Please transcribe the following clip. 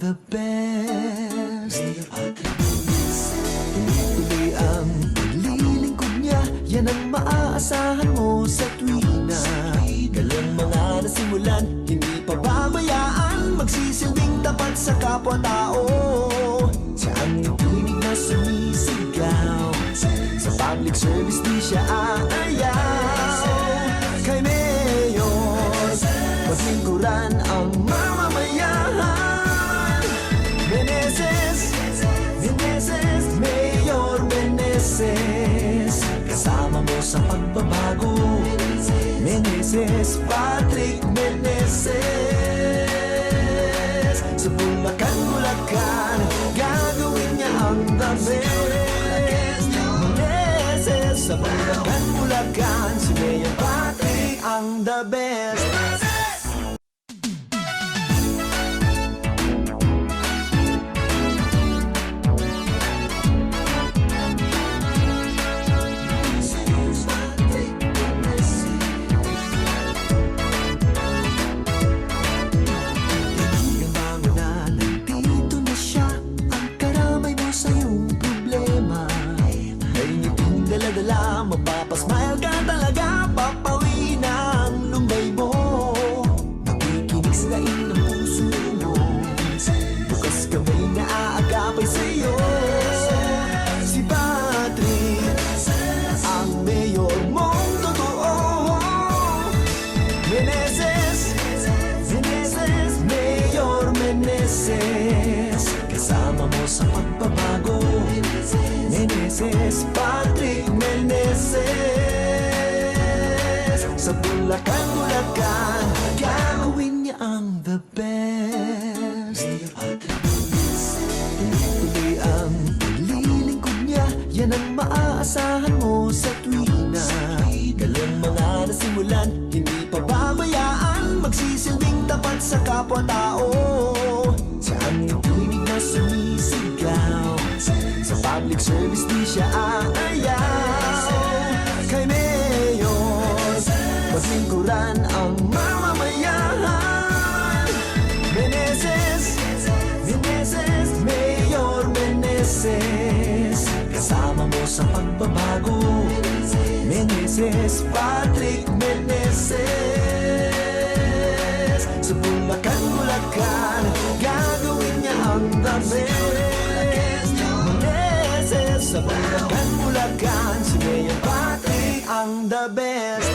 the best. Tuloy ang paglilingkod niya, yan ang maaasahan mo sa tuwina. Galang mga nasimulan, hindi pababayaan, magsisilbing tapat sa kapwa-tao. Siya ang tinig na sumisigaw, sa public service di siya aayaw. Kay Mayor, maglingkuran ang mamamayan. Meneses, Meneses, Mayor Meneses, kasama mo sa pagbabago. Meneses, Patrick Meneses. Sa Bulacan, Bulacan, gagawin niya ang the best. Meneses, sa Bulacan, Bulacan, si Mayor Patrick ang the best. Dala, mapapasmile ka talaga, papawi ng lumbay mo. Nakikinig sa daing ng puso mo, bukas kamay na aagapay sa'yo. Si Patrick, ang mayor mong totoo. Meneses, Meneses, Mayor Meneses, kasama mo sa pagbabago. Meneses, Patrick Meneses. Sa Bulacan, Bulacan, gagawin niya ang the best. Tuloy ang paglilingkod niya, yan ang maaasahan mo sa tuwina. Galang mga nasimulan, hindi pababayaan, magsisilbing tapat sa kapwa-tao. Siya ang tinig na sumisigaw, sa public service di siya aayaw. Kay Mayor, maglingkuran ang mamamayan. Meneses, Meneses, Mayor Meneses, kasama mo sa pagbabago. Meneses, Patrick Meneses. Sa Bulacan, Bulacan, gagawin niya ang the best. Sa Bulacan, Bulacan, si Mayor Patrick ang the best.